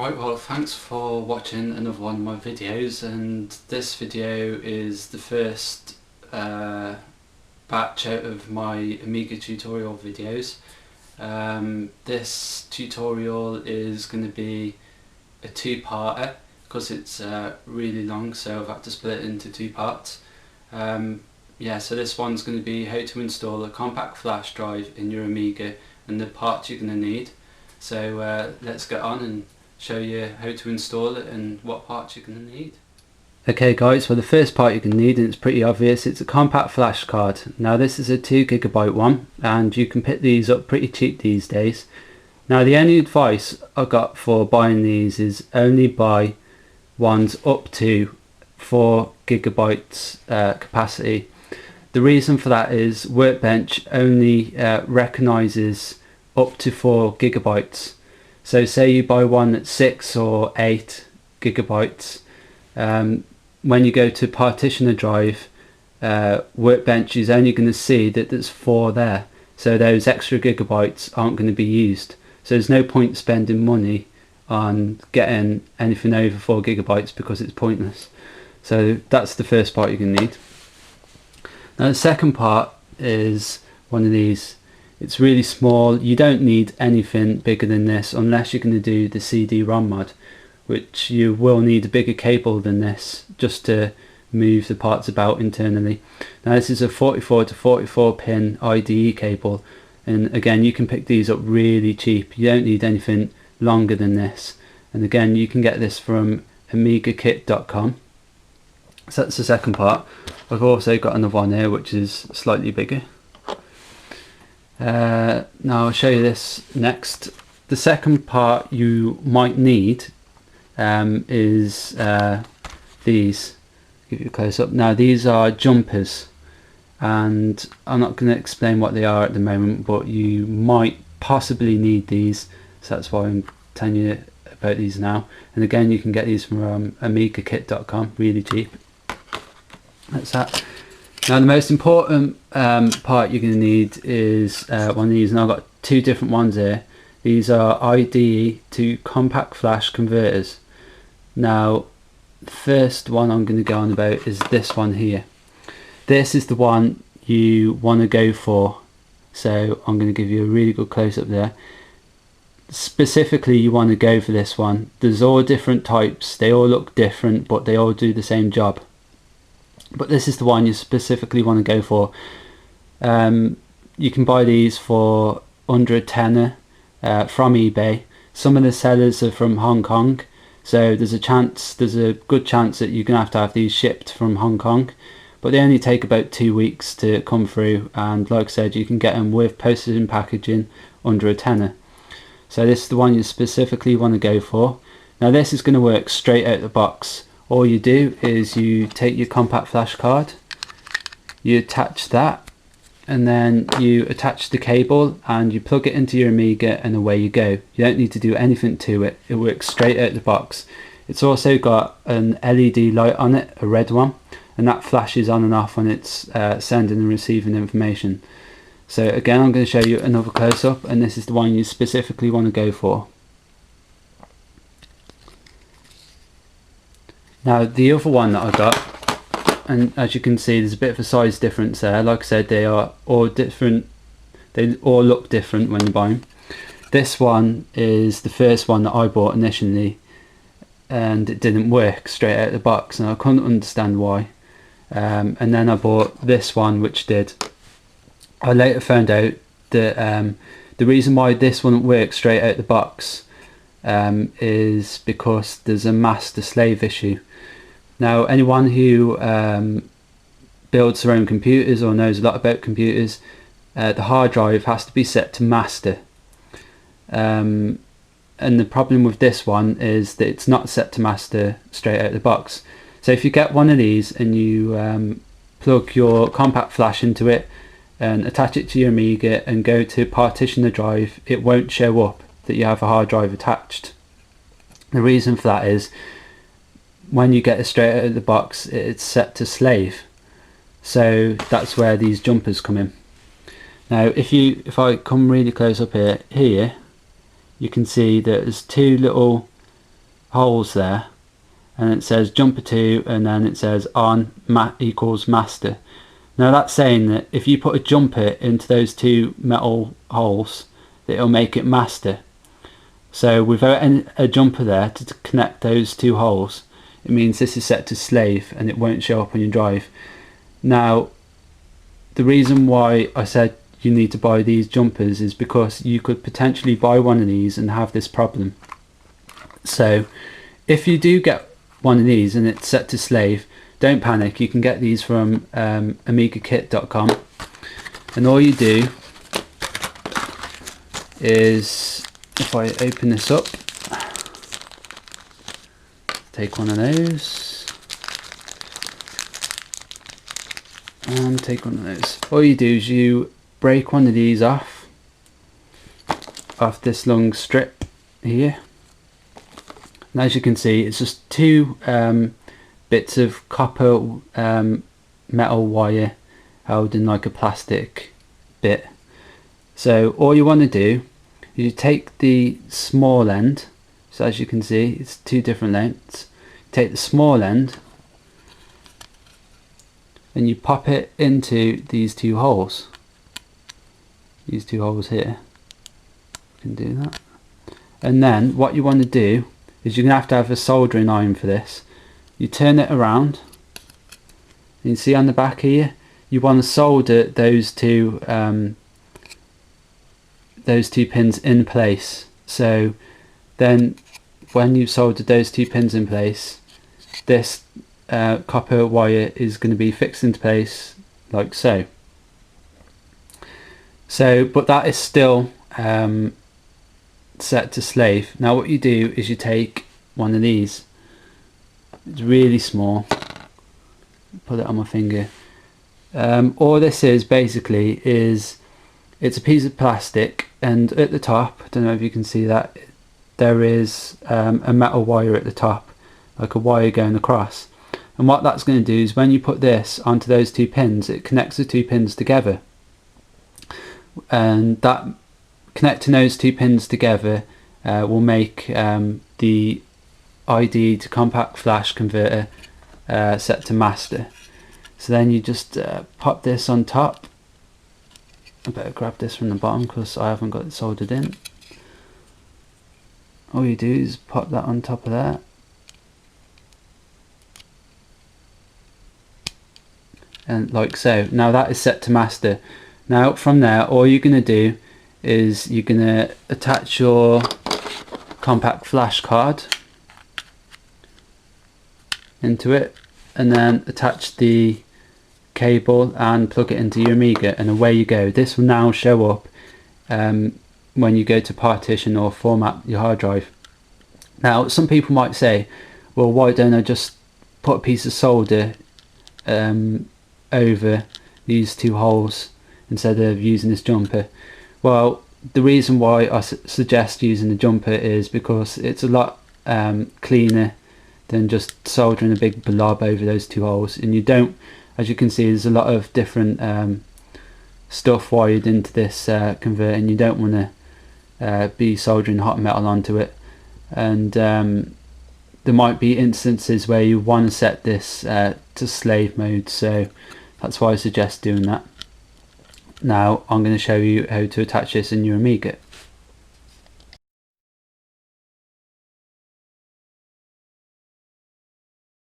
Right, well, thanks for watching another one of my videos, and this video is the first batch out of my Amiga tutorial videos. This tutorial is going to be a two-parter because it's really long, so I've had to split it into two parts. So this one's going to be how to install a compact flash drive in your Amiga and the parts you're going to need. So let's get on and show you how to install it and what parts you're going to need. Okay guys, well the first part you're going to need, and it's pretty obvious, it's a compact flash card. Now this is a 2GB one and you can pick these up pretty cheap these days. Now the only advice I got for buying these is only buy ones up to 4GB capacity. The reason for that is Workbench only recognises up to 4GB. So say you buy one that's 6 or 8GB, when you go to partition a drive, Workbench is only going to see that there's 4 there, so those extra gigabytes aren't going to be used. So there's no point spending money on getting anything over 4GB because it's pointless. So that's the first part you're going to need. Now the second part is one of these. It's really small. You don't need anything bigger than this unless you're going to do the CD-ROM mod, which you will need a bigger cable than this just to move the parts about internally. Now this is a 44 to 44 pin IDE cable, and again you can pick these up really cheap. You don't need anything longer than this, and again you can get this from amigakit.com. So that's the second part. I've also got another one here which is slightly bigger. Now I'll show you this next. The second part you might need is these. Give you a close up. Now these are jumpers, and I'm not going to explain what they are at the moment, but you might possibly need these, so that's why I'm telling you about these now. And again you can get these from amigakit.com, really cheap. That's that. Now the most important part you're going to need is one of these, and I've got two different ones here. These are IDE to compact flash converters. Now the first one I'm going to go on about is this one here. This is the one you want to go for, so I'm going to give you a really good close-up there. Specifically you want to go for this one. There's all different types, they all look different but they all do the same job. But this is the one you specifically want to go for. You can buy these for under a tenner from eBay. Some of the sellers are from Hong Kong, so there's a good chance that you're going to have these shipped from Hong Kong, but they only take about 2 weeks to come through, and like I said, you can get them with postage and packaging under a tenner. So this is the one you specifically want to go for. Now this is going to work straight out the box. All you do is you take your compact flash card, you attach that, and then you attach the cable and you plug it into your Amiga, and away you go. You don't need to do anything to it. It works straight out the box. It's also got an LED light on it, a red one, and that flashes on and off when it's sending and receiving information. So again, I'm going to show you another close-up, and this is the one you specifically want to go for. Now the other one that I got, and as you can see there's a bit of a size difference there. Like I said, they are all different, they all look different when you buy them. This one is the first one that I bought initially, and it didn't work straight out of the box, and I couldn't understand why. And then I bought this one which did. I later found out that the reason why this wouldn't work straight out of the box is because there's a master slave issue. Now anyone who builds their own computers or knows a lot about computers, the hard drive has to be set to master, and the problem with this one is that it's not set to master straight out of the box. So if you get one of these and you plug your compact flash into it and attach it to your Amiga and go to partition the drive, it won't show up that you have a hard drive attached. The reason for that is when you get it straight out of the box, it's set to slave, so that's where these jumpers come in. Now if I come really close up here, you can see that there's two little holes there, and it says jumper 2, and then it says on equals master. Now that's saying that if you put a jumper into those 2 metal holes, that it'll make it master. So without a jumper there to connect those 2 holes, it means this is set to slave and it won't show up on your drive. Now the reason why I said you need to buy these jumpers is because you could potentially buy one of these and have this problem. So if you do get one of these and it's set to slave, don't panic. You can get these from amigakit.com, and all you do is, if I open this up, take one of those and take one of those. All you do is you break one of these off this long strip here, and as you can see, it's just 2 bits of copper metal wire held in like a plastic bit. So all you want to do is you take the small end, so as you can see it's 2 different lengths. Take the small end and you pop it into these 2 holes. These 2 holes here. You can do that. And then what you want to do is you're going to have a soldering iron for this. You turn it around. You can see on the back here, you want to solder those two pins in place. So then when you've soldered those 2 pins in place, this copper wire is going to be fixed into place like so. But that is still set to slave. Now what you do is you take one of these, it's really small, put it on my finger. All this is basically is it's a piece of plastic, and at the top, I don't know if you can see that, there is a metal wire at the top, like a wire going across. And what that's going to do is when you put this onto those 2 pins, it connects the 2 pins together, and that connecting those 2 pins together will make the ID to compact flash converter set to master. So then you just pop this on top. I better grab this from the bottom because I haven't got it soldered in. All you do is pop that on top of that. And like so. Now that is set to master. Now from there, all you're going to do is you're going to attach your compact flash card into it, and then attach the cable and plug it into your Amiga, and away you go. This will now show up when you go to partition or format your hard drive. Now some people might say, well, why don't I just put a piece of solder over these 2 holes instead of using this jumper? Well, the reason why I suggest using the jumper is because it's a lot cleaner than just soldering a big blob over those 2 holes, and you don't, as you can see, there's a lot of different stuff wired into this converter, and you don't want to be soldering hot metal onto it. And there might be instances where you want to set this to slave mode, so that's why I suggest doing that. Now I'm going to show you how to attach this in your Amiga.